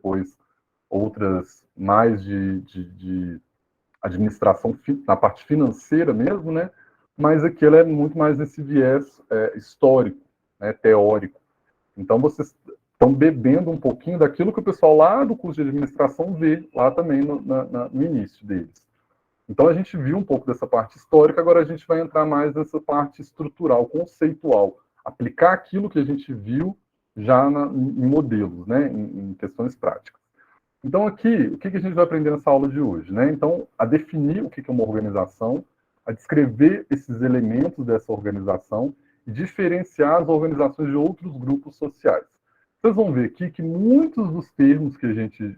depois outras mais de administração na parte financeira mesmo, né? Mas aqui ela é muito mais nesse viés histórico, né, teórico. Então, vocês estão bebendo um pouquinho daquilo que o pessoal lá do curso de administração vê, lá também no início deles. Então, a gente viu um pouco dessa parte histórica, agora a gente vai entrar mais nessa parte estrutural, conceitual. Aplicar aquilo que a gente viu já em modelos, né, em questões práticas. Então, aqui, o que a gente vai aprender nessa aula de hoje? Né? Então, a definir o que é uma organização, a descrever esses elementos dessa organização e diferenciar as organizações de outros grupos sociais. Vocês vão ver aqui que muitos dos termos que a gente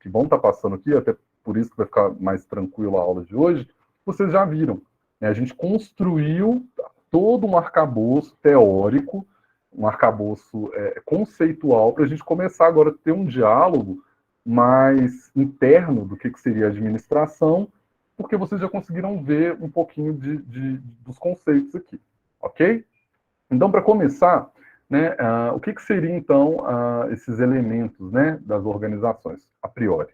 que vão estar passando aqui, até por isso que vai ficar mais tranquilo a aula de hoje, vocês já viram. Né? A gente construiu todo um arcabouço teórico, um arcabouço conceitual, para a gente começar agora a ter um diálogo mais interno do que seria a administração, porque vocês já conseguiram ver um pouquinho dos conceitos aqui, ok? Então, para começar, né, o que seria, então, esses elementos, né, das organizações, a priori?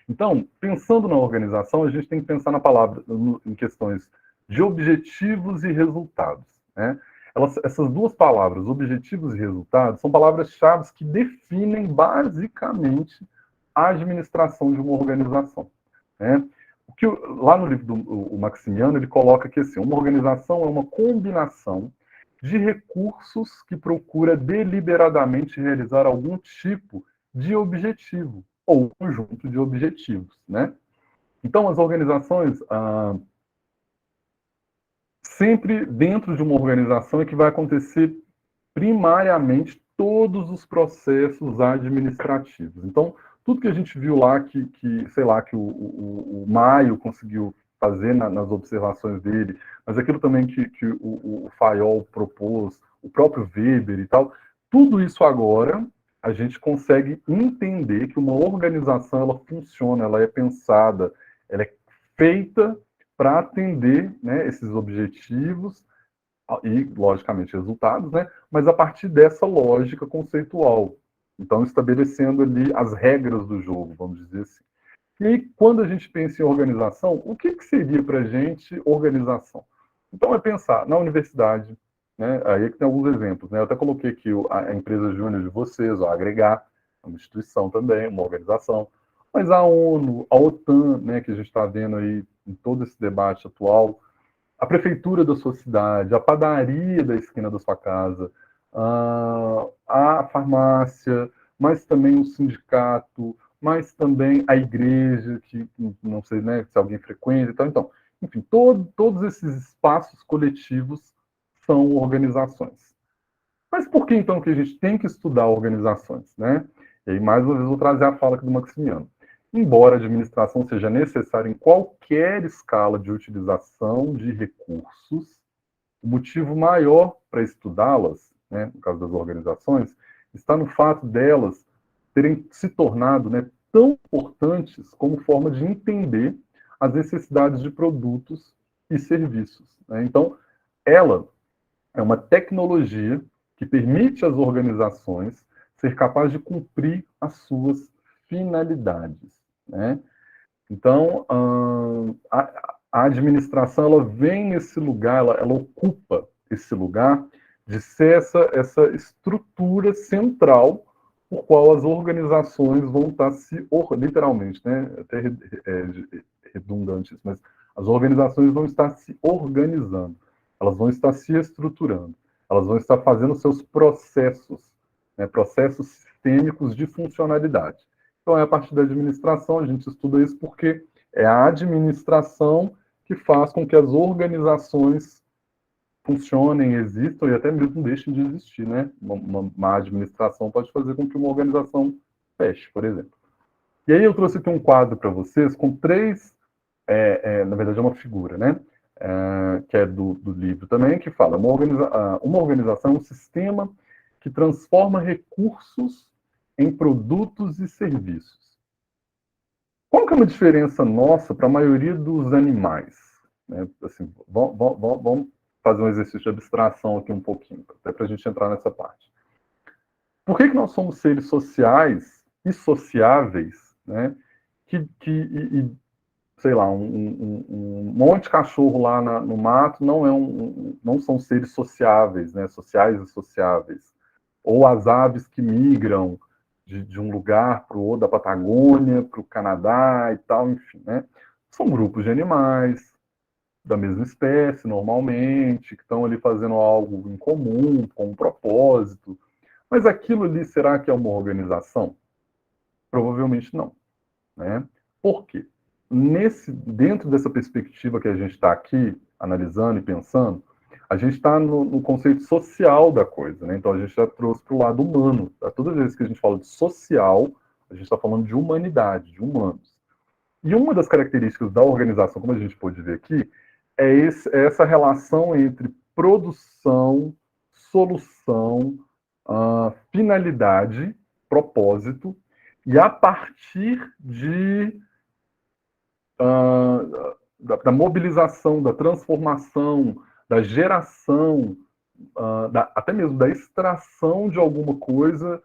Então, pensando na organização, a gente tem que pensar na palavra, em questões de objetivos e resultados, né? Essas duas palavras, objetivos e resultados, são palavras-chave que definem basicamente a administração de uma organização. Né? Lá no livro do Maximiano, ele coloca que assim, uma organização é uma combinação de recursos que procura deliberadamente realizar algum tipo de objetivo, ou conjunto de objetivos. Né? Então, as organizações, sempre dentro de uma organização é que vai acontecer primariamente todos os processos administrativos. Então, tudo que a gente viu lá sei lá, que o Maio conseguiu fazer nas observações dele, mas aquilo também que o Fayol propôs, o próprio Weber e tal, tudo isso agora a gente consegue entender que uma organização ela funciona, ela é pensada, ela é feita para atender, né, esses objetivos e, logicamente, resultados, né? Mas a partir dessa lógica conceitual. Então, estabelecendo ali as regras do jogo, vamos dizer assim. E aí, quando a gente pensa em organização, o que seria para a gente organização? Então, é pensar na universidade, né? Aí é que tem alguns exemplos, né? Eu até coloquei aqui a empresa júnior de vocês, a Agregar, uma instituição também, uma organização. Mas a ONU, a OTAN, né, que a gente está vendo aí em todo esse debate atual, a prefeitura da sua cidade, a padaria da esquina da sua casa, a farmácia, mas também o sindicato, mas também a igreja, que não sei, né, se alguém frequenta e tal. Então, enfim, todos esses espaços coletivos são organizações. Mas por que, então, que a gente tem que estudar organizações, né? E aí, mais uma vez, vou trazer a fala aqui do Maximiano. Embora a administração seja necessária em qualquer escala de utilização de recursos, o motivo maior para estudá-las, né, no caso das organizações, está no fato delas terem se tornado, né, tão importantes como forma de entender as necessidades de produtos e serviços. Né? Então, ela é uma tecnologia que permite às organizações ser capazes de cumprir as suas finalidades. Né? Então, a administração ela vem nesse lugar, ela ocupa esse lugar de ser essa estrutura central por qual as organizações vão estar literalmente, né? Até redundante isso, mas as organizações vão estar se organizando, elas vão estar se estruturando, elas vão estar fazendo seus processos, né? Processos sistêmicos de funcionalidade. Então, é a partir da administração, a gente estuda isso porque é a administração que faz com que as organizações funcionem, existam e até mesmo deixem de existir, né? Uma má administração pode fazer com que uma organização feche, por exemplo. E aí eu trouxe aqui um quadro para vocês com três, na verdade é uma figura, né? Que é do livro também, que fala uma organização é um sistema que transforma recursos em produtos e serviços. Qual que é uma diferença nossa para a maioria dos animais? Né? Assim, vamos fazer um exercício de abstração aqui um pouquinho, até para a gente entrar nessa parte. Por que nós somos seres sociais sociáveis, né, sei lá, um monte de cachorro lá no mato não são seres sociáveis, né, sociais e sociáveis. Ou as aves que migram de um lugar para o outro, da Patagônia para o Canadá e tal, enfim, né? São grupos de animais da mesma espécie, normalmente, que estão ali fazendo algo em comum, com um propósito. Mas aquilo ali, será que é uma organização? Provavelmente não, né? Por quê? Dentro dessa perspectiva que a gente está aqui analisando e pensando, a gente está no conceito social da coisa, né? Então a gente já trouxe para o lado humano. Todas as vezes que a gente fala de social, a gente está falando de humanidade, de humanos. E uma das características da organização, como a gente pode ver aqui, é essa relação entre produção, solução, finalidade, propósito, e a partir da mobilização, da transformação, da geração, até mesmo da extração de alguma coisa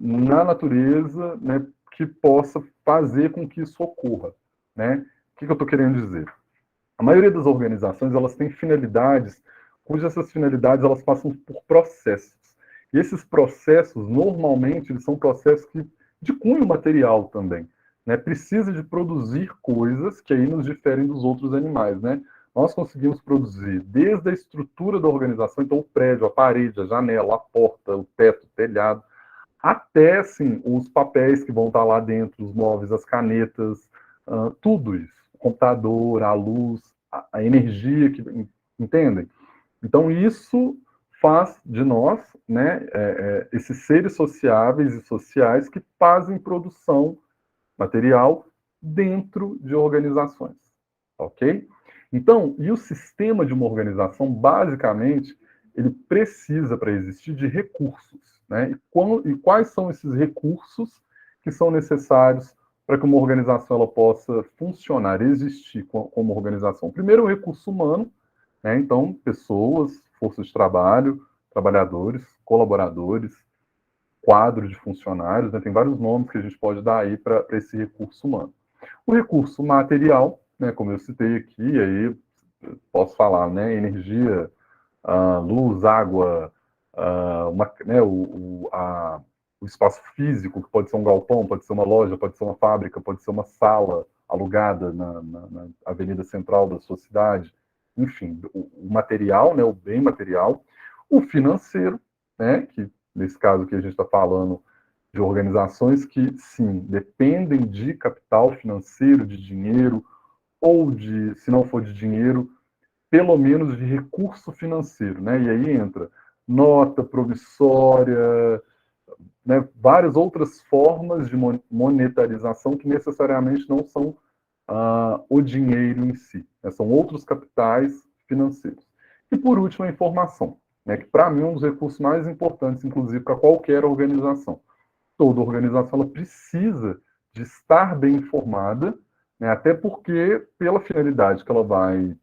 na natureza, né, que possa fazer com que isso ocorra, né? O que eu estou querendo dizer? A maioria das organizações, elas têm finalidades, cujas essas finalidades elas passam por processos. E esses processos, normalmente, eles são processos de cunho material também, né? Precisa de produzir coisas que aí nos diferem dos outros animais, né? Nós conseguimos produzir desde a estrutura da organização, então o prédio, a parede, a janela, a porta, o teto, o telhado, até assim, os papéis que vão estar lá dentro, os móveis, as canetas, tudo isso. O computador, a luz, a energia, entendem? Então, isso faz de nós, né, esses seres sociáveis e sociais que fazem produção material dentro de organizações, ok? Então, e o sistema de uma organização, basicamente, ele precisa, para existir, de recursos, né? E quais são esses recursos que são necessários para que uma organização ela possa funcionar, existir como organização? Primeiro, o recurso humano, né? Então, pessoas, forças de trabalho, trabalhadores, colaboradores, quadro de funcionários, né? Tem vários nomes que a gente pode dar aí para esse recurso humano. O recurso material, né, como eu citei aqui, aí posso falar, né, energia, luz, água, né, o espaço físico, que pode ser um galpão, pode ser uma loja, pode ser uma fábrica, pode ser uma sala alugada na avenida central da sua cidade, enfim, o material, né, o bem material, o financeiro, né, que nesse caso que a gente está falando de organizações que, sim, dependem de capital financeiro, de dinheiro, ou de, se não for de dinheiro, pelo menos de recurso financeiro, né? E aí entra nota promissória, né? Várias outras formas de monetarização que necessariamente não são o dinheiro em si, né? São outros capitais financeiros. E por último, a informação, né? Que para mim é um dos recursos mais importantes, inclusive para qualquer organização. Toda organização ela precisa de estar bem informada, né? Até porque, pela finalidade que ela vai,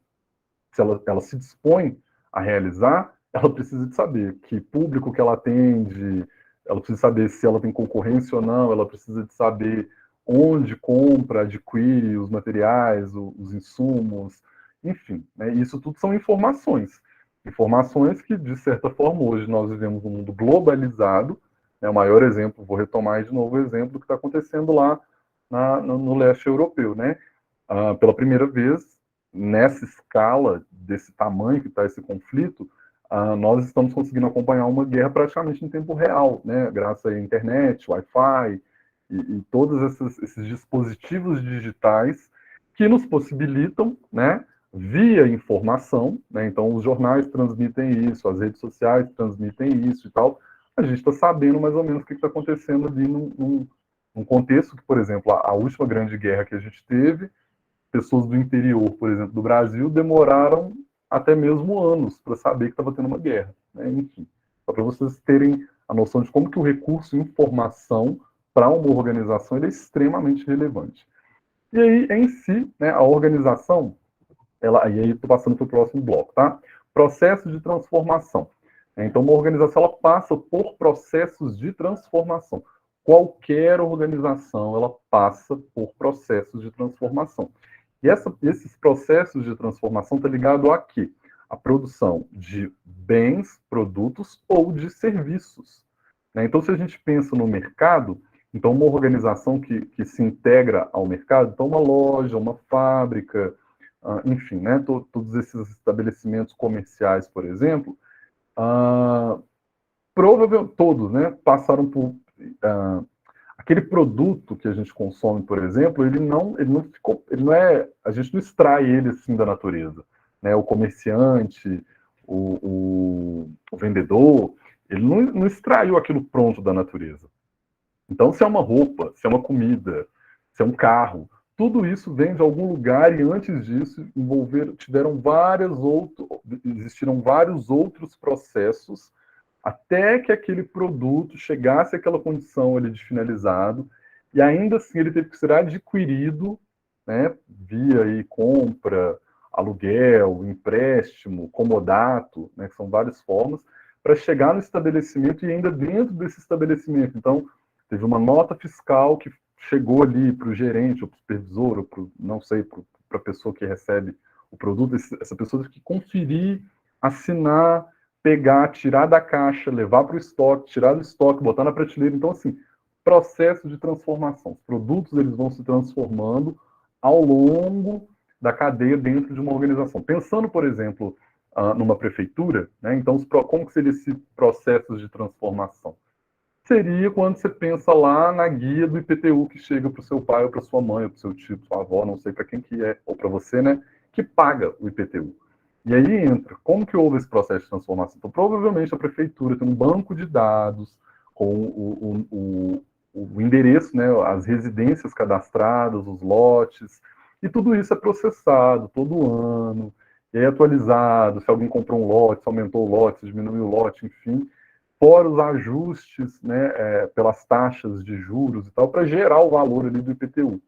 se ela se dispõe a realizar, ela precisa de saber que público que ela atende, ela precisa saber se ela tem concorrência ou não, ela precisa de saber onde compra, adquire os materiais, os insumos, enfim, né? Isso tudo são informações. Informações que, de certa forma, hoje nós vivemos um mundo globalizado, né? O maior exemplo, vou retomar de novo o exemplo que está acontecendo lá no leste europeu, né? Pela primeira vez, nessa escala, desse tamanho que está esse conflito, nós estamos conseguindo acompanhar uma guerra praticamente em tempo real, né? Graças à internet, Wi-Fi e todos esses dispositivos digitais que nos possibilitam, né, via informação, né? Então os jornais transmitem isso, as redes sociais transmitem isso e tal. A gente está sabendo mais ou menos o que está acontecendo ali num contexto que, por exemplo, a última grande guerra que a gente teve, pessoas do interior, por exemplo, do Brasil, demoraram até mesmo anos para saber que estava tendo uma guerra, né? Enfim, só para vocês terem a noção de como que o recurso informação para uma organização ele é extremamente relevante. E aí, em si, né, a organização, e aí estou passando para o próximo bloco, tá? Processo de transformação. Então, uma organização ela passa por processos de transformação. qualquer organização ela passa por processos de transformação. E esses processos de transformação estão ligados a quê? A produção de bens, produtos ou de serviços. Né? Então, se a gente pensa no mercado, então uma organização que se integra ao mercado, então uma loja, uma fábrica, enfim, né? Todos esses estabelecimentos comerciais, por exemplo, provavelmente todos, né, passaram por aquele produto que a gente consome, por exemplo, ele não ficou, ele não é, a gente não extrai ele assim da natureza, né? O comerciante, o vendedor, ele não extraiu aquilo pronto da natureza. Então, se é uma roupa, se é uma comida, se é um carro, tudo isso vem de algum lugar e antes disso existiram vários outros processos até que aquele produto chegasse àquela condição ali de finalizado, e ainda assim ele teve que ser adquirido, né, via aí compra, aluguel, empréstimo, comodato, né, que são várias formas, para chegar no estabelecimento e ainda dentro desse estabelecimento. Então, teve uma nota fiscal que chegou ali para o gerente, ou para o supervisor, ou pro, não sei, para a pessoa que recebe o produto, essa pessoa teve que conferir, assinar, pegar, tirar da caixa, levar para o estoque, tirar do estoque, botar na prateleira. Então, assim, processo de transformação. Os produtos eles vão se transformando ao longo da cadeia dentro de uma organização. Pensando, por exemplo, numa prefeitura, né, então, como que seria esse processo de transformação? Seria quando você pensa lá na guia do IPTU que chega para o seu pai ou para sua mãe, ou para o seu tio, para sua avó, não sei para quem que é, ou para você, né, que paga o IPTU. E aí entra, como que houve esse processo de transformação? Então, provavelmente a prefeitura tem um banco de dados com o endereço, né, as residências cadastradas, os lotes, e tudo isso é processado todo ano, e é atualizado, se alguém comprou um lote, se aumentou o lote, se diminuiu o lote, enfim, fora os ajustes, né, pelas taxas de juros e tal, para gerar o valor ali do IPTU.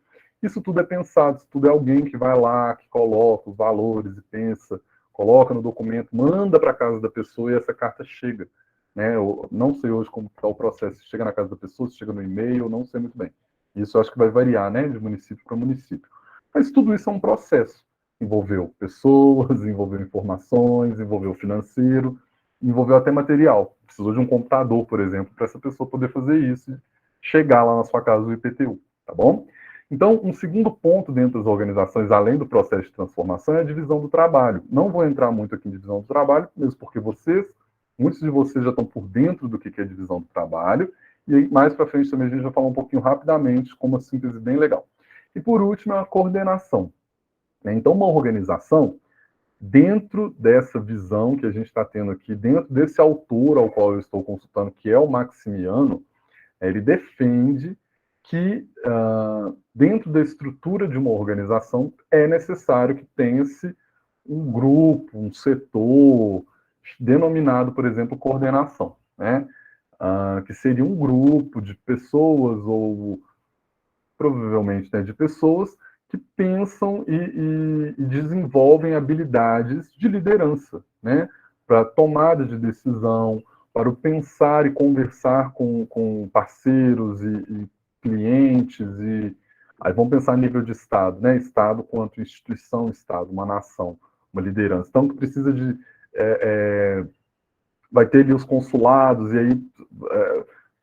Isso tudo é pensado, isso tudo é alguém que vai lá, que coloca os valores e pensa, coloca no documento, manda para a casa da pessoa e essa carta chega. Né? Eu não sei hoje como está o processo, se chega na casa da pessoa, se chega no e-mail, não sei muito bem. Isso eu acho que vai variar, né, de município para município. Mas tudo isso é um processo. Envolveu pessoas, envolveu informações, envolveu financeiro, envolveu até material. Precisou de um computador, por exemplo, para essa pessoa poder fazer isso e chegar lá na sua casa do IPTU, tá bom? Então, um segundo ponto dentro das organizações, além do processo de transformação, é a divisão do trabalho. Não vou entrar muito aqui em divisão do trabalho, mesmo porque muitos de vocês já estão por dentro do que é divisão do trabalho, e aí, mais para frente também a gente vai falar um pouquinho rapidamente, com uma síntese bem legal. E por último, a coordenação. Então, uma organização, dentro dessa visão que a gente está tendo aqui, dentro desse autor ao qual eu estou consultando, que é o Maximiano, ele defende que dentro da estrutura de uma organização é necessário que tenha-se um grupo, um setor, denominado, por exemplo, coordenação, né? Que seria um grupo de pessoas, ou provavelmente, né, de pessoas que pensam e desenvolvem habilidades de liderança, né? Para tomada de decisão, para o pensar e conversar com parceiros e clientes, e aí vamos pensar a nível de Estado, né? Estado quanto instituição, Estado, uma nação, uma liderança. Então, que precisa de... vai ter ali os consulados, e aí,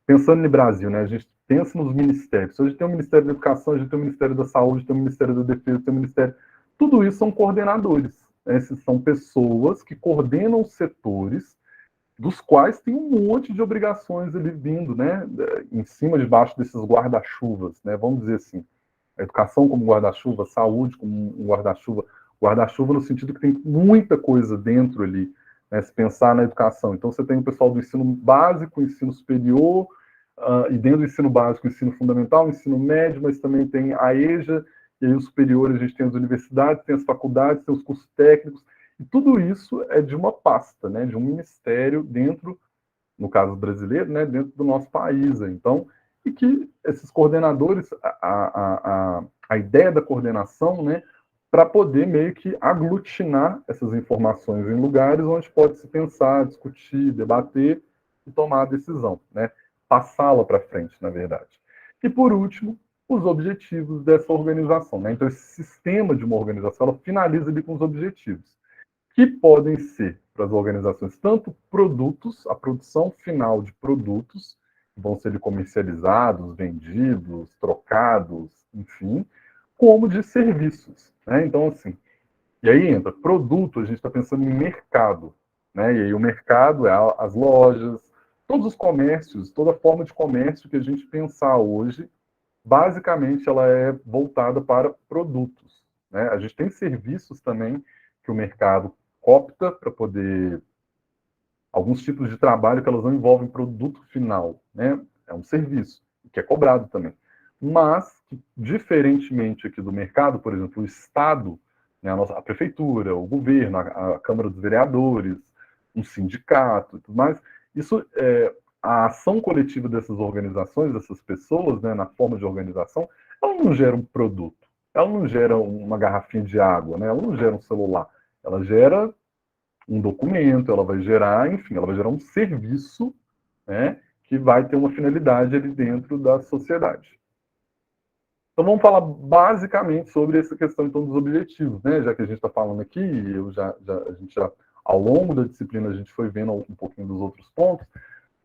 pensando no Brasil, né? A gente pensa nos ministérios. A gente tem o Ministério da Educação, a gente tem o Ministério da Saúde, tem o Ministério da Defesa, tem o Ministério... Tudo isso são coordenadores. Né? Essas são pessoas que coordenam setores dos quais tem um monte de obrigações ali vindo, né, em cima, debaixo desses guarda-chuvas, né, vamos dizer assim, a educação como guarda-chuva, a saúde como um guarda-chuva no sentido que tem muita coisa dentro ali, né, se pensar na educação. Então você tem o pessoal do ensino básico, ensino superior, e dentro do ensino básico, ensino fundamental, ensino médio, mas também tem a EJA, e aí os superiores a gente tem as universidades, tem as faculdades, tem os cursos técnicos, e tudo isso é de uma pasta, né, de um ministério dentro, no caso brasileiro, né, dentro do nosso país. Então, e que esses coordenadores, a ideia da coordenação, né, para poder meio que aglutinar essas informações em lugares onde pode se pensar, discutir, debater e tomar a decisão, né? passá-la para frente, na verdade. E, por último, os objetivos dessa organização, né? Então, esse sistema de uma organização, ela finaliza ali com os objetivos, que podem ser, para as organizações, tanto produtos, a produção final de produtos, que vão ser comercializados, vendidos, trocados, enfim, como de serviços, né? Então, assim, e aí entra produto, a gente está pensando em mercado, né? E aí o mercado é as lojas, todos os comércios, toda forma de comércio que a gente pensar hoje, basicamente ela é voltada para produtos, né? A gente tem serviços também que o mercado opta para poder alguns tipos de trabalho que elas não envolvem produto final, né? É um serviço que é cobrado também. Mas, diferentemente aqui do mercado, por exemplo, o Estado, né, a prefeitura, o governo, a Câmara dos Vereadores, um sindicato e tudo mais, isso a ação coletiva dessas organizações, dessas pessoas, né, na forma de organização, ela não gera um produto, ela não gera uma garrafinha de água, né, ela não gera um celular, ela gera um documento, ela vai gerar, enfim, ela vai gerar um serviço, né, que vai ter uma finalidade ali dentro da sociedade. Então vamos falar basicamente sobre essa questão então dos objetivos, né? Já que a gente está falando aqui, a gente já ao longo da disciplina a gente foi vendo um pouquinho dos outros pontos.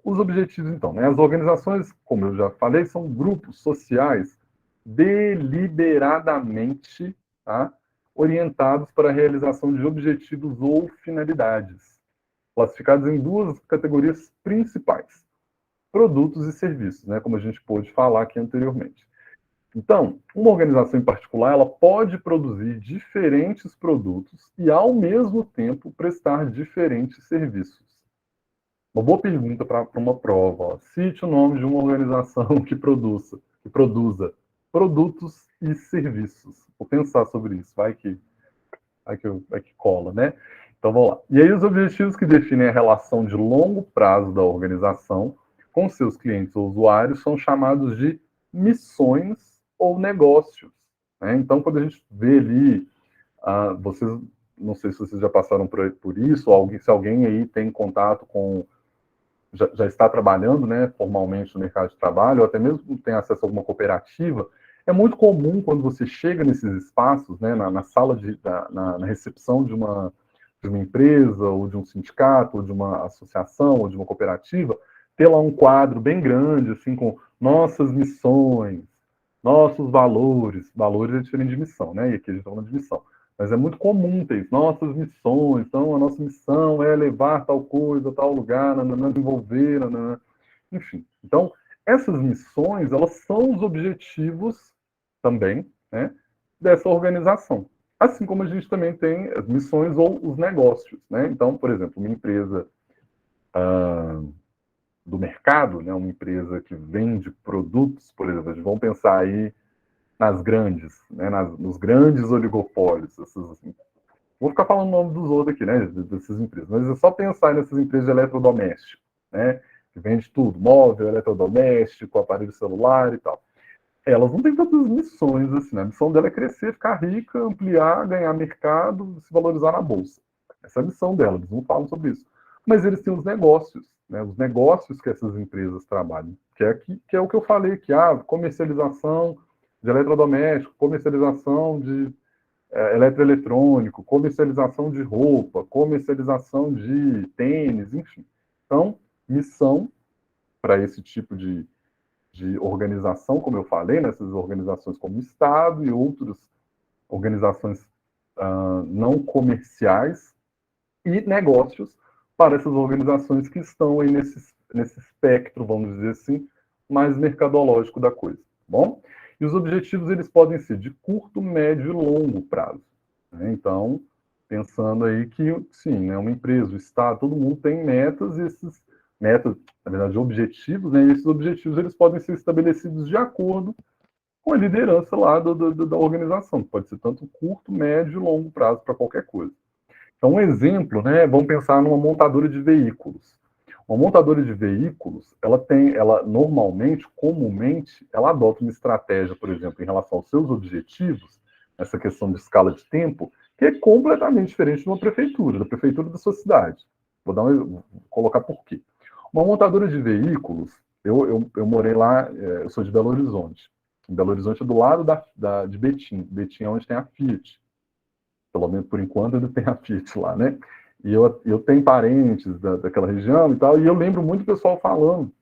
Os objetivos então, né? As organizações, como eu já falei, são grupos sociais deliberadamente, tá, orientados para a realização de objetivos ou finalidades, classificados em duas categorias principais: produtos e serviços, né? Como a gente pôde falar aqui anteriormente. Então, uma organização em particular, ela pode produzir diferentes produtos e, ao mesmo tempo, prestar diferentes serviços. Uma boa pergunta para uma prova. Ó. Cite o nome de uma organização que produza produtos e serviços. Vou pensar sobre isso, vai que cola, né? Então, vamos lá. E aí, os objetivos que definem a relação de longo prazo da organização com seus clientes ou usuários são chamados de missões ou negócios. Né? Então, quando a gente vê ali, vocês, não sei se vocês já passaram por isso, ou se alguém aí tem contato com, já está trabalhando, né, formalmente no mercado de trabalho, ou até mesmo tem acesso a alguma cooperativa, é muito comum quando você chega nesses espaços, né, na sala na recepção de uma empresa, ou de um sindicato, ou de uma associação, ou de uma cooperativa, ter lá um quadro bem grande, assim, com nossas missões, nossos valores. Valores é diferente de missão, né? E aqui a gente está falando de missão. Mas é muito comum ter isso. Nossas missões. Então, a nossa missão é levar tal coisa a tal lugar, desenvolver, enfim. Então, essas missões, elas são os objetivos também, né, dessa organização. Assim como a gente também tem as missões ou os negócios, né? Então, por exemplo, uma empresa do mercado, né, uma empresa que vende produtos, por exemplo, vamos pensar aí nas grandes, né, nos grandes oligopólios, assim. Vou ficar falando o nome dos outros aqui, né, dessas empresas, mas é só pensar nessas empresas de eletrodoméstico, né, que vende tudo, móvel, eletrodoméstico, aparelho celular e tal. Elas não têm tantas missões assim, né? A missão dela é crescer, ficar rica, ampliar, ganhar mercado, se valorizar na bolsa. Essa é a missão dela, eles não falam sobre isso. Mas eles têm os negócios, né? Os negócios que essas empresas trabalham, que é o que eu falei aqui, comercialização de eletrodoméstico, comercialização de eletroeletrônico, comercialização de roupa, comercialização de tênis, enfim. Então, missão para esse tipo de organização, como eu falei, nessas organizações como o Estado e outras organizações não comerciais, e negócios para essas organizações que estão aí nesse espectro, vamos dizer assim, mais mercadológico da coisa, tá bom? E os objetivos, eles podem ser de curto, médio e longo prazo. Né? Então, pensando aí que, sim, né, uma empresa, o Estado, todo mundo tem metas, e esses metas, na verdade, objetivos, né, e esses objetivos, eles podem ser estabelecidos de acordo com a liderança lá da organização, pode ser tanto curto, médio e longo prazo para qualquer coisa. Então, um exemplo, né, vamos pensar numa montadora de veículos. Uma montadora de veículos, ela normalmente, comumente, ela adota uma estratégia, por exemplo, em relação aos seus objetivos, essa questão de escala de tempo, que é completamente diferente de uma prefeitura, da prefeitura da sua cidade. Vou colocar por quê. Uma montadora de veículos, Eu morei lá, eu sou de Belo Horizonte. Belo Horizonte é do lado de Betim. Betim é onde tem a Fiat. Pelo menos por enquanto ainda tem a Fiat lá, né? E eu tenho parentes daquela região e tal, e eu lembro muito o pessoal falando,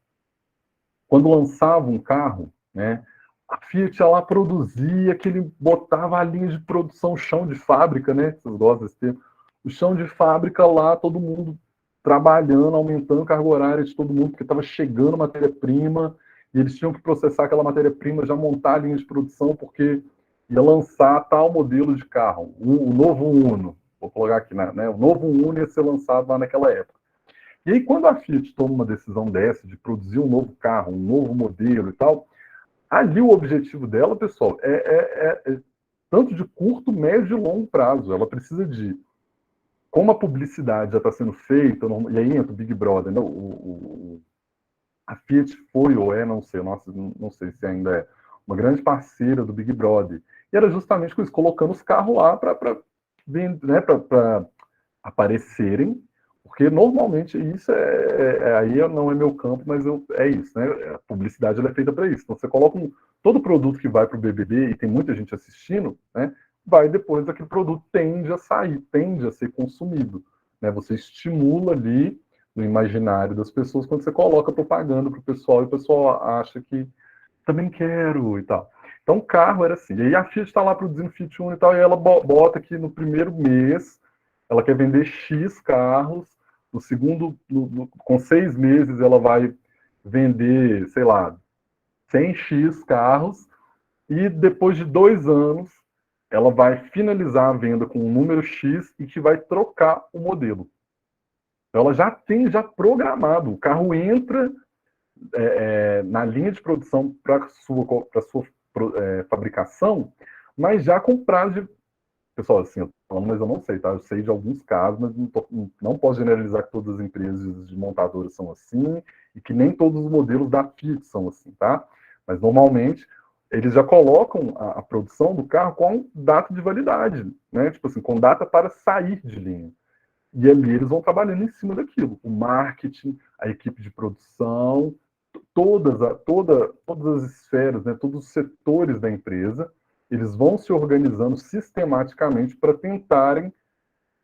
quando lançava um carro, né? A Fiat ela produzia, que ele botava a linha de produção, chão de fábrica, né? Vocês gostam desse termo? O chão de fábrica lá, todo mundo trabalhando, aumentando a carga horária de todo mundo, porque estava chegando matéria-prima, e eles tinham que processar aquela matéria-prima, já montar a linha de produção, porque ia lançar tal modelo de carro, o novo Uno. Vou colocar aqui, né? O novo Uno ia ser lançado lá naquela época. E aí, quando a Fiat toma uma decisão dessa, de produzir um novo carro, um novo modelo e tal, ali o objetivo dela, pessoal, é tanto de curto, médio e longo prazo. Ela precisa de, como a publicidade já está sendo feita, e aí entra o Big Brother, né? A Fiat foi ou é, não sei, nossa, não sei se ainda é, uma grande parceira do Big Brother. E era justamente com isso, colocando os carros lá para né, aparecerem, porque normalmente isso aí não é meu campo, mas é isso, né? A publicidade ela é feita para isso. Então você coloca todo produto que vai para o BBB e tem muita gente assistindo, né? Vai depois aquele produto tende a sair, tende a ser consumido, né? Você estimula ali no imaginário das pessoas quando você coloca propaganda para o pessoal e o pessoal acha que também quero e tal. Então o carro era assim. E aí a Fiat está lá produzindo Fiat Uno e tal, e ela bota que no primeiro mês ela quer vender X carros, no segundo, com 6 meses, ela vai vender, sei lá, 100X carros, e depois de 2 anos, ela vai finalizar a venda com um número X e que vai trocar o modelo. Então, ela já tem já programado, o carro entra na linha de produção para sua fabricação, mas já com prazo de. Pessoal, assim, mas eu não sei, tá? Eu sei de alguns casos, mas não posso generalizar que todas as empresas de montadoras são assim e que nem todos os modelos da Fiat são assim, tá? Mas normalmente eles já colocam a produção do carro com data de validade, né? Tipo assim, com data para sair de linha. E ali eles vão trabalhando em cima daquilo. O marketing, a equipe de produção, todas as esferas, né, todos os setores da empresa, eles vão se organizando sistematicamente para tentarem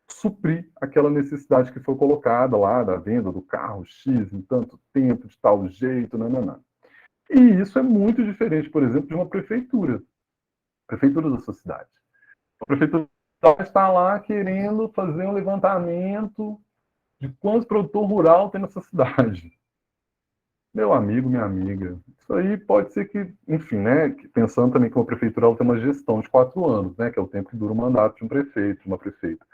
suprir aquela necessidade que foi colocada lá da venda do carro X em tanto tempo, de tal jeito, nananã. E isso é muito diferente, por exemplo, de uma prefeitura da sua cidade. A prefeitura está lá querendo fazer um levantamento de quantos produtor rural tem nessa cidade. Meu amigo, minha amiga, isso aí pode ser que, enfim, né, pensando também que uma prefeitura ela tem uma gestão de 4 anos, né, que é o tempo que dura o mandato de um prefeito, de uma prefeita.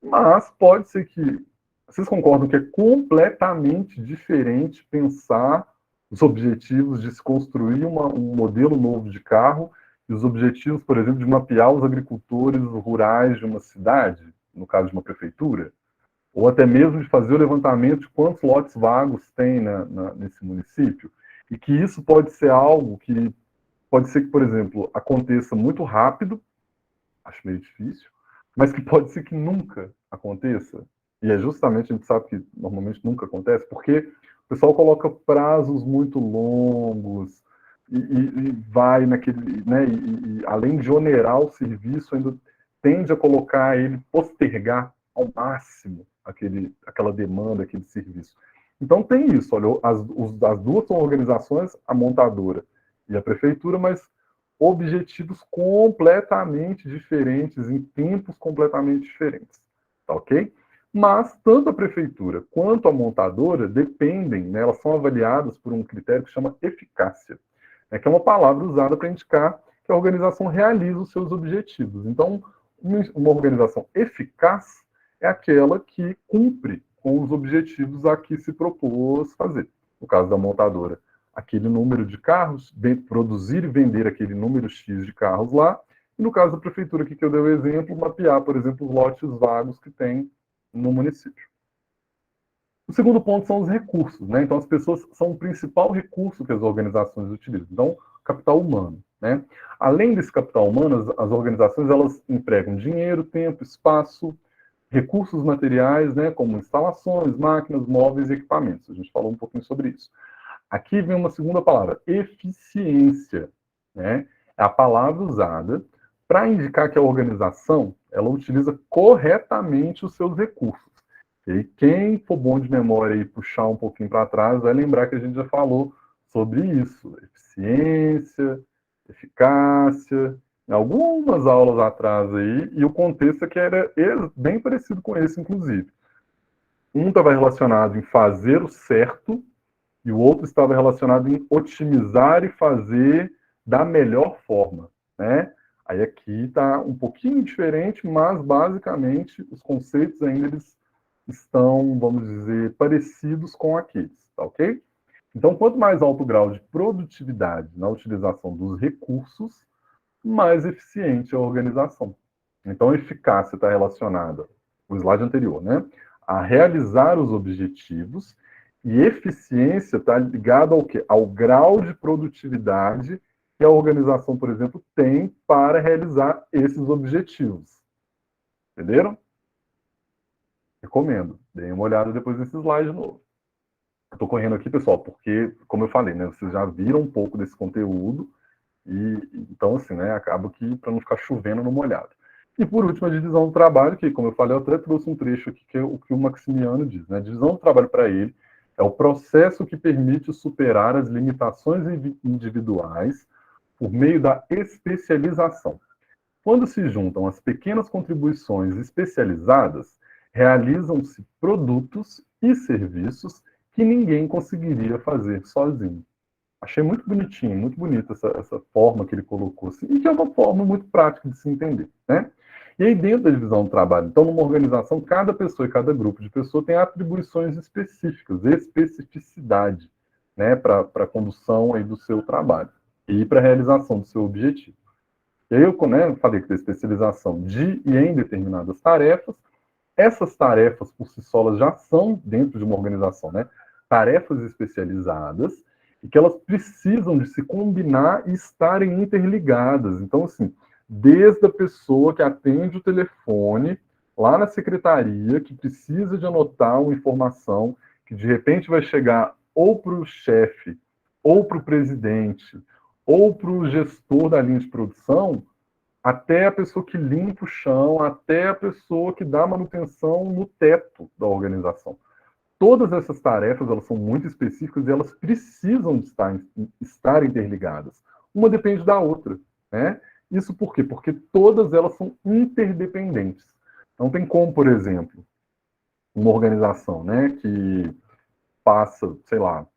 Mas pode ser que, vocês concordam que é completamente diferente pensar os objetivos de se construir um modelo novo de carro e os objetivos, por exemplo, de mapear os agricultores rurais de uma cidade, no caso de uma prefeitura? Ou até mesmo de fazer o levantamento de quantos lotes vagos tem nesse município, e que isso pode ser algo que pode ser que, por exemplo, aconteça muito rápido, acho meio difícil, mas que pode ser que nunca aconteça. E é justamente, a gente sabe que normalmente nunca acontece, porque o pessoal coloca prazos muito longos e vai naquele, né, e além de onerar o serviço, ainda tende a colocar ele, postergar ao máximo aquela demanda, aquele serviço. Então tem isso, olha, as duas são organizações, a montadora e a prefeitura, mas objetivos completamente diferentes, em tempos completamente diferentes, tá ok? Mas tanto a prefeitura quanto a montadora dependem, né, elas são avaliadas por um critério que chama eficácia, né, que é uma palavra usada para indicar que a organização realiza os seus objetivos. Então, uma organização eficaz é aquela que cumpre com os objetivos a que se propôs fazer. No caso da montadora, aquele número de carros, produzir e vender aquele número X de carros lá, e no caso da prefeitura, aqui que eu dei o exemplo, mapear, por exemplo, os lotes vagos que tem no município. O segundo ponto são os recursos, né? Então, as pessoas são o principal recurso que as organizações utilizam. Então, capital humano, né? Além desse capital humano, as organizações elas empregam dinheiro, tempo, espaço, recursos materiais, né? Como instalações, máquinas, móveis e equipamentos. A gente falou um pouquinho sobre isso. Aqui vem uma segunda palavra, eficiência, né? É a palavra usada para indicar que a organização ela utiliza corretamente os seus recursos. E quem for bom de memória e puxar um pouquinho para trás vai lembrar que a gente já falou sobre isso, eficiência, eficácia, em algumas aulas atrás aí, e o contexto é que era bem parecido com esse, inclusive. Um estava relacionado em fazer o certo e o outro estava relacionado em otimizar e fazer da melhor forma, né? Aí aqui está um pouquinho diferente, mas basicamente os conceitos ainda eles estão, vamos dizer, parecidos com aqueles, tá ok? Então, quanto mais alto o grau de produtividade na utilização dos recursos, mais eficiente é a organização. Então, a eficácia está relacionada, o slide anterior, né? A realizar os objetivos, e eficiência está ligada ao quê? Ao grau de produtividade que a organização, por exemplo, tem para realizar esses objetivos. Entenderam? Recomendo. Deem uma olhada depois nesse slide de novo. Estou correndo aqui, pessoal, porque, como eu falei, né, vocês já viram um pouco desse conteúdo, e então, assim, né, acaba que para não ficar chovendo no molhado. E por último, a divisão do trabalho, que, como eu falei, eu até trouxe um trecho aqui, que é o que o Maximiano diz, né? A divisão do trabalho para ele é o processo que permite superar as limitações individuais por meio da especialização. Quando se juntam as pequenas contribuições especializadas, realizam-se produtos e serviços que ninguém conseguiria fazer sozinho. Achei muito bonitinho, muito bonita essa forma que ele colocou, assim, e que é uma forma muito prática de se entender, né? E aí, dentro da divisão do trabalho, então, numa organização, cada pessoa e cada grupo de pessoas tem atribuições específicas, especificidade, né, para a condução aí do seu trabalho e para a realização do seu objetivo. E aí eu, né, falei que da especialização de e em determinadas tarefas, essas tarefas por si só elas já são, dentro de uma organização, né, tarefas especializadas, e que elas precisam de se combinar e estarem interligadas. Então, assim, desde a pessoa que atende o telefone, lá na secretaria, que precisa de anotar uma informação que de repente vai chegar ou para o chefe, ou para o presidente, ou para o gestor da linha de produção, até a pessoa que limpa o chão, até a pessoa que dá manutenção no teto da organização. Todas essas tarefas elas são muito específicas e elas precisam estar interligadas. Uma depende da outra, né? Isso por quê? Porque todas elas são interdependentes. Não tem como, por exemplo, uma organização, né, que passa, sei lá,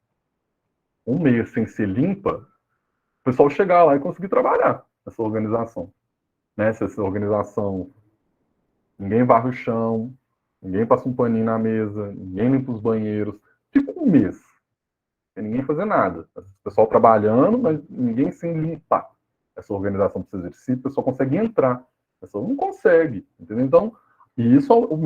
um mês sem ser limpa, o pessoal chegar lá e conseguir trabalhar nessa organização, né? Se essa organização ninguém varre o chão, ninguém passa um paninho na mesa, ninguém limpa os banheiros, fica um mês sem ninguém fazer nada. O pessoal trabalhando, mas ninguém sem limpar. Essa organização precisa exercer, o pessoal consegue entrar. A pessoa não consegue, entendeu? Então, e isso ao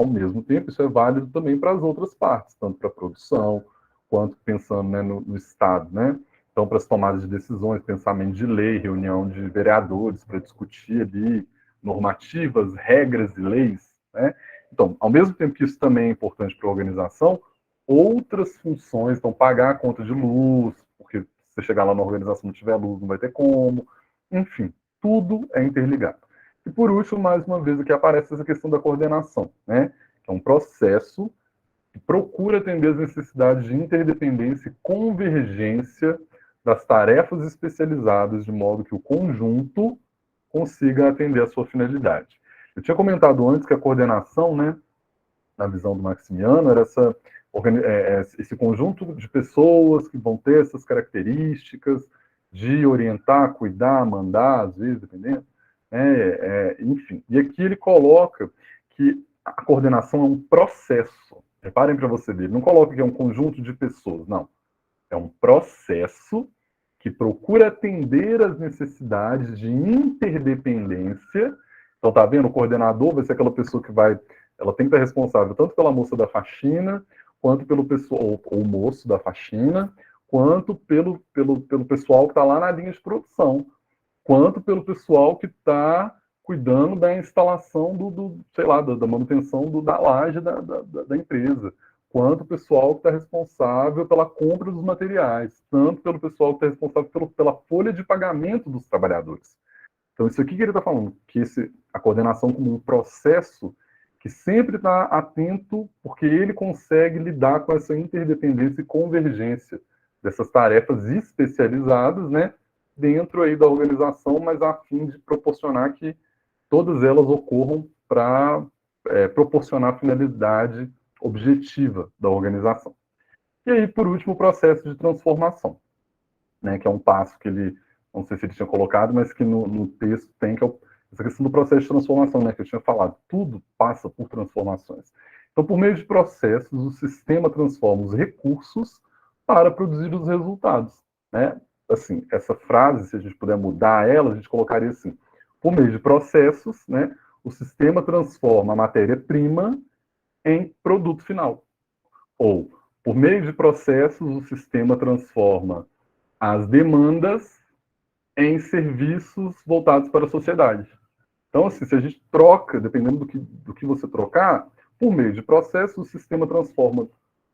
mesmo tempo, isso é válido também para as outras partes, tanto para a produção, quanto pensando, né, no Estado, né? Então, para as tomadas de decisões, pensamento de lei, reunião de vereadores para discutir ali normativas, regras e leis, né? Então, ao mesmo tempo que isso também é importante para a organização, outras funções, então pagar a conta de luz, porque se você chegar lá na organização e não tiver luz, não vai ter como. Enfim, tudo é interligado. E por último, mais uma vez, aqui aparece essa questão da coordenação, né? Que é um processo que procura atender as necessidades de interdependência e convergência das tarefas especializadas, de modo que o conjunto consiga atender a sua finalidade. Eu tinha comentado antes que a coordenação, né, na visão do Maximiano, era esse conjunto de pessoas que vão ter essas características de orientar, cuidar, mandar, às vezes, dependendo, enfim. E aqui ele coloca que a coordenação é um processo. Reparem para você ver, ele não coloca que é um conjunto de pessoas, não. É um processo que procura atender às necessidades de interdependência. Então, tá vendo? O coordenador vai ser aquela pessoa que vai... Ela tem que estar responsável tanto pela moça da faxina, quanto pelo pessoal, ou o moço da faxina, quanto pelo pessoal que está lá na linha de produção, quanto pelo pessoal que está cuidando da instalação sei lá, da manutenção da laje da empresa, quanto o pessoal que está responsável pela compra dos materiais, tanto pelo pessoal que está responsável pela folha de pagamento dos trabalhadores. Então, isso aqui que ele está falando, que a coordenação como um processo que sempre está atento, porque ele consegue lidar com essa interdependência e convergência dessas tarefas especializadas, né, dentro aí da organização, mas a fim de proporcionar que todas elas ocorram para proporcionar a finalidade objetiva da organização. E aí, por último, o processo de transformação, né, que é um passo que ele, não sei se ele tinha colocado, mas que no texto tem, que é essa questão do processo de transformação, né, que eu tinha falado. Tudo passa por transformações. Então, por meio de processos, o sistema transforma os recursos para produzir os resultados, né? Assim, essa frase, se a gente puder mudar ela, a gente colocaria assim: por meio de processos, né, o sistema transforma a matéria-prima em produto final. Ou, por meio de processos, o sistema transforma as demandas em serviços voltados para a sociedade. Então, assim, se a gente troca, dependendo do que você trocar, por meio de processos, o sistema transforma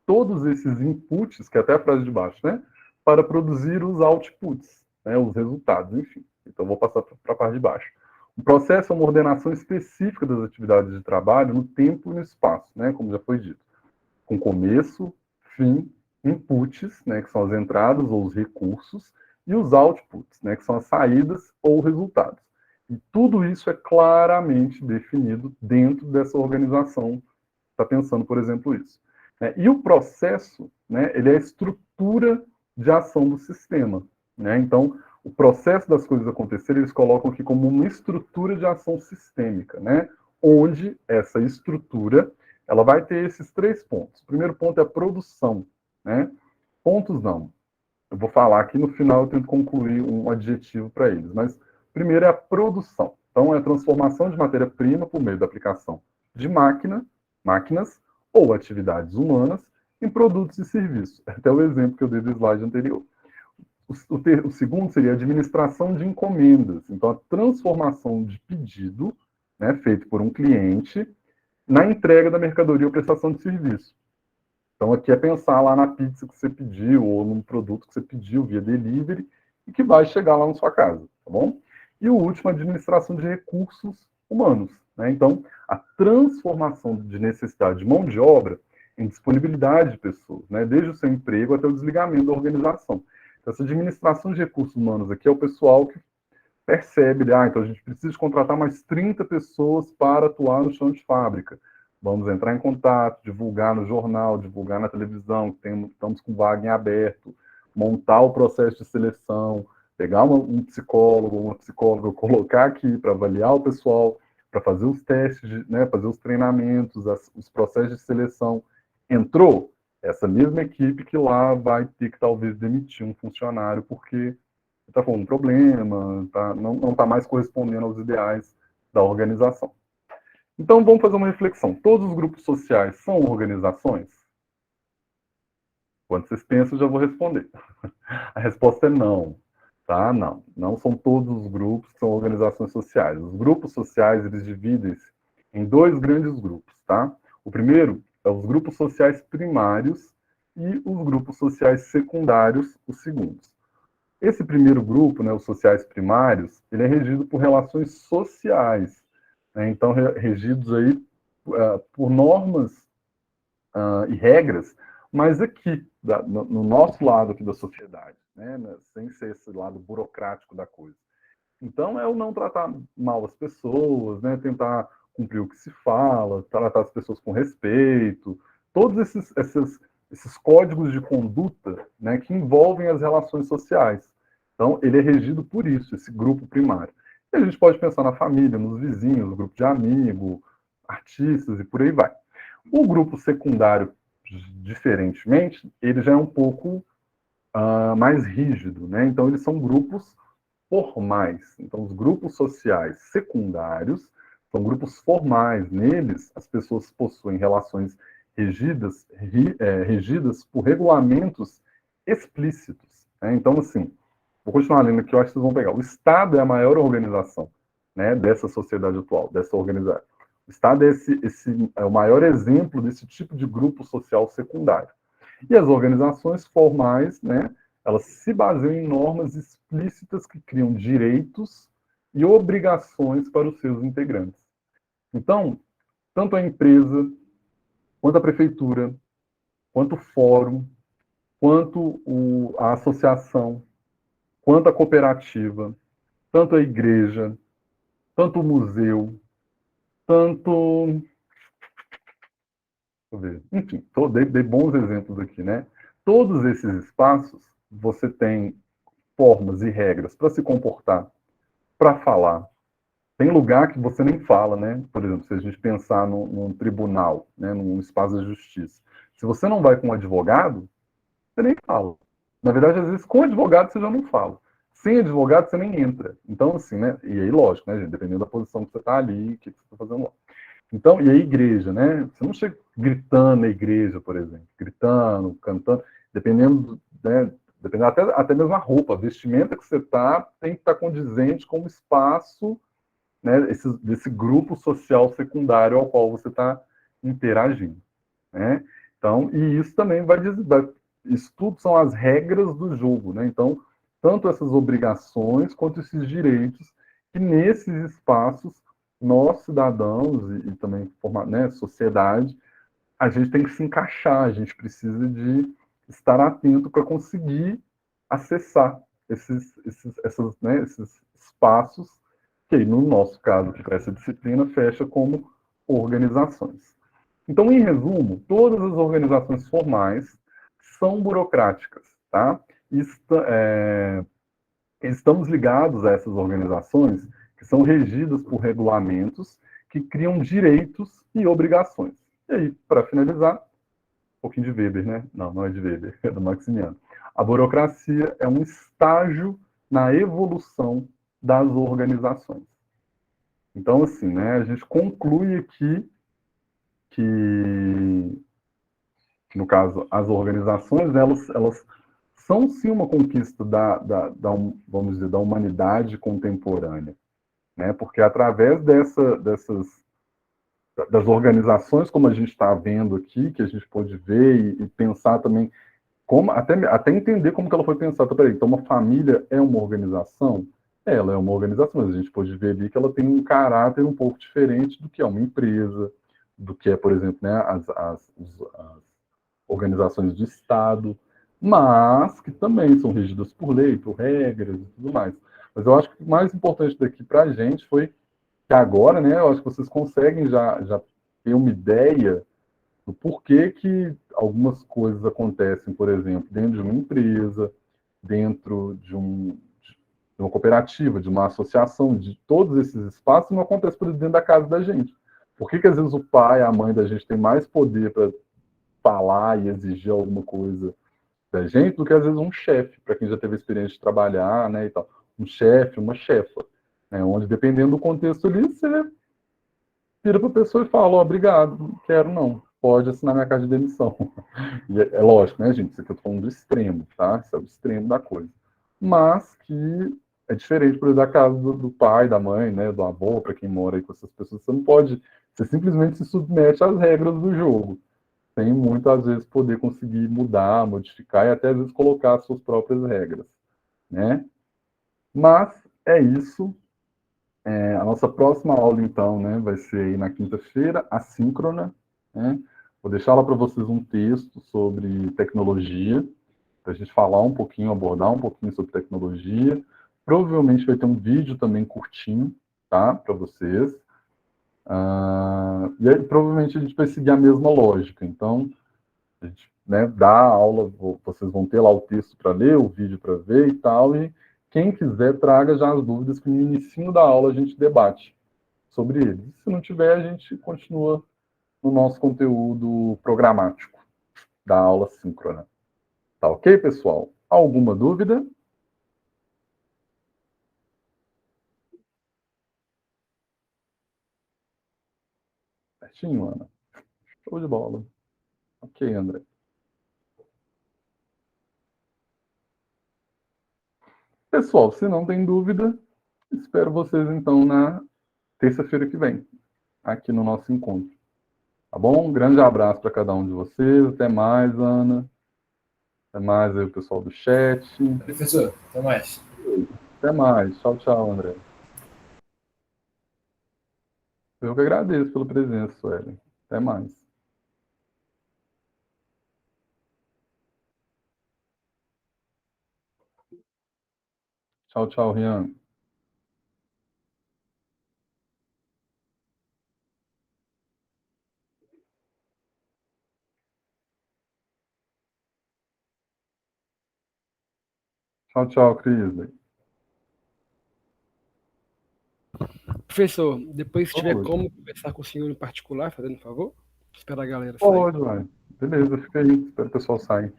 todos esses inputs, que é até a frase de baixo, né, para produzir os outputs, né, os resultados, enfim. Então, vou passar para a parte de baixo. O processo é uma ordenação específica das atividades de trabalho no tempo e no espaço, né, como já foi dito, com começo, fim, inputs, né, que são as entradas ou os recursos, e os outputs, né, que são as saídas ou resultados. E tudo isso é claramente definido dentro dessa organização. Está pensando, por exemplo, isso. E o processo, né, ele é a estrutura de ação do sistema. Né? Então, o processo das coisas acontecerem, eles colocam aqui como uma estrutura de ação sistêmica, né? Onde essa estrutura ela vai ter esses 3 pontos. O primeiro ponto é a produção. Né? Pontos não. Eu vou falar aqui no final, eu tento concluir um adjetivo para eles. Mas primeiro é a produção. Então, é a transformação de matéria-prima por meio da aplicação de máquinas ou atividades humanas em produtos e serviços. Até o exemplo que eu dei do slide anterior. O segundo seria a administração de encomendas. Então, a transformação de pedido, né, feito por um cliente, na entrega da mercadoria ou prestação de serviço. Então, aqui é pensar lá na pizza que você pediu ou num produto que você pediu via delivery e que vai chegar lá na sua casa, tá bom? E o último, a administração de recursos humanos. Né? Então, a transformação de necessidade de mão de obra em disponibilidade de pessoas, né? Desde o seu emprego até o desligamento da organização. Então, essa administração de recursos humanos aqui é o pessoal que percebe, então a gente precisa contratar mais 30 pessoas para atuar no chão de fábrica. Vamos entrar em contato, divulgar no jornal, divulgar na televisão, estamos com vaga em aberto, montar o processo de seleção, pegar um psicólogo, uma psicóloga, colocar aqui para avaliar o pessoal, para fazer os testes, né, fazer os treinamentos, os processos de seleção. Entrou? Essa mesma equipe que lá vai ter que talvez demitir um funcionário porque está com um problema, não está mais correspondendo aos ideais da organização. Então, vamos fazer uma reflexão. Todos os grupos sociais são organizações? Quando vocês pensam, eu já vou responder. A resposta é não. Tá? Não. Não são todos os grupos que são organizações sociais. Os grupos sociais, eles dividem-se em 2 grandes grupos. Tá? O primeiro é os grupos sociais primários e os grupos sociais secundários, os segundos. Esse primeiro grupo, né, os sociais primários, ele é regido por relações sociais, né? Então, regidos aí por normas e regras, mas aqui, no nosso lado aqui da sociedade, né, sem ser esse lado burocrático da coisa. Então, é o não tratar mal as pessoas, né, tentar cumprir o que se fala, tratar as pessoas com respeito, todos esses códigos de conduta, né, que envolvem as relações sociais. Então, ele é regido por isso, esse grupo primário. E a gente pode pensar na família, nos vizinhos, no grupo de amigos, artistas e por aí vai. O grupo secundário, diferentemente, ele já é um pouco mais rígido, né? Então, eles são grupos formais. Então, os grupos sociais secundários são grupos formais. Neles, as pessoas possuem relações regidas por regulamentos explícitos. Né? Então, assim, vou continuar lendo aqui, eu acho que vocês vão pegar. O Estado é a maior organização, né, dessa sociedade atual, dessa organização. O Estado é o maior exemplo desse tipo de grupo social secundário. E as organizações formais, né, elas se baseiam em normas explícitas que criam direitos e obrigações para os seus integrantes. Então, tanto a empresa, quanto a prefeitura, quanto o fórum, quanto a associação, quanto a cooperativa, tanto a igreja, tanto o museu, tanto. Deixa eu ver. Enfim, dei bons exemplos aqui, né? Todos esses espaços, você tem formas e regras para se comportar, para falar. Tem lugar que você nem fala, né? Por exemplo, se a gente pensar num tribunal, né? Num espaço da justiça. Se você não vai com um advogado, você nem fala. Na verdade, às vezes, com advogado você já não fala. Sem advogado, você nem entra. Então, assim, né? E aí, lógico, né, gente? Dependendo da posição que você está ali, o que você está fazendo lá. Então, e a igreja, né? Você não chega gritando na igreja, por exemplo, gritando, cantando, dependendo, né? Dependendo até mesmo a roupa, a vestimenta que você está, tem que estar condizente com o espaço, né? Desse grupo social secundário ao qual você está interagindo, né? Então, e isso também isso tudo são as regras do jogo, né? Então, tanto essas obrigações quanto esses direitos que nesses espaços nós cidadãos e também né, sociedade, a gente tem que se encaixar, a gente precisa de estar atento para conseguir acessar esses espaços que, no nosso caso, que para essa disciplina, fecha como organizações. Então, em resumo, todas as organizações formais são burocráticas, tá? Estamos ligados a essas organizações que são regidas por regulamentos que criam direitos e obrigações. E aí, para finalizar, um pouquinho de Weber, né? Não, não é de Weber, é do Maximiano. A burocracia é um estágio na evolução das organizações. Então, assim, né, a gente conclui aqui que, no caso, as organizações, elas são sim uma conquista vamos dizer, da humanidade contemporânea, né? Porque através das organizações, como a gente está vendo aqui, que a gente pode ver e pensar também, como até entender como que ela foi pensada. Peraí, então, uma família é uma organização? Ela é uma organização, mas a gente pode ver ali que ela tem um caráter um pouco diferente do que é uma empresa, do que é, por exemplo, né, as organizações de Estado, mas que também são regidas por lei, por regras e tudo mais. Mas eu acho que o mais importante daqui para a gente foi que agora, né, eu acho que vocês conseguem já ter uma ideia do porquê que algumas coisas acontecem, por exemplo, dentro de uma empresa, dentro de uma cooperativa, de uma associação, de todos esses espaços, não acontece, por exemplo, dentro da casa da gente. Por que às vezes o pai, a mãe da gente tem mais poder para falar e exigir alguma coisa da gente do que às vezes um chefe, para quem já teve experiência de trabalhar, né, e tal. Um chefe, uma chefa, né, onde dependendo do contexto ali, você vira para a pessoa e fala, oh, obrigado, não quero não, pode assinar minha carta de demissão. E é lógico, né, gente, isso aqui eu estou falando do extremo, tá? Isso é o extremo da coisa. Mas que é diferente, por exemplo, da casa do pai, da mãe, né, do avô, para quem mora aí com essas pessoas, você não pode, você simplesmente se submete às regras do jogo, sem muitas vezes poder conseguir mudar, modificar e até às vezes colocar as suas próprias regras, né? Mas é isso. A nossa próxima aula, então, né, vai ser aí na quinta-feira, assíncrona, né? Vou deixar lá para vocês um texto sobre tecnologia, para a gente falar um pouquinho, abordar um pouquinho sobre tecnologia. Provavelmente vai ter um vídeo também curtinho, tá, para vocês. E aí, provavelmente a gente vai seguir a mesma lógica. Então, a gente, né, dá a aula, vocês vão ter lá o texto para ler, o vídeo para ver e tal, e quem quiser traga já as dúvidas que no início da aula a gente debate sobre eles. Se não tiver, a gente continua no nosso conteúdo programático da aula síncrona. Tá ok, pessoal? Alguma dúvida? Certinho, Ana? Show de bola. Ok, André. Pessoal, se não tem dúvida, espero vocês então na terça-feira que vem. aqui no nosso encontro. Tá bom? Um grande abraço para cada um de vocês. Até mais, Ana. Até mais aí o pessoal do chat. Professor, até mais. Até mais. Tchau, tchau, André. Eu que agradeço pela presença, Sueli. Até mais. Tchau, tchau, Rian. Tchau, tchau, Cris. Professor, depois se tiver Oi. como conversar com o senhor em particular, fazendo um favor, esperar a galera sair. Pode, vai. Beleza, fica aí. Espero que o pessoal saia.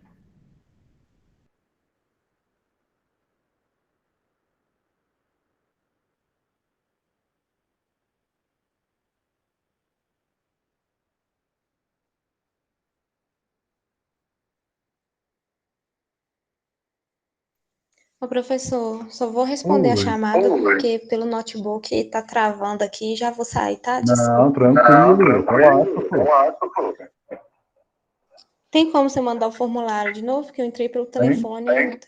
Ô, professor, só vou responder a Oi. chamada porque pelo notebook tá travando aqui e já vou sair, tá? Não, Desculpa. tranquilo. Relaxa, pô. Tem como você mandar o formulário de novo? Que eu entrei pelo Tem? telefone e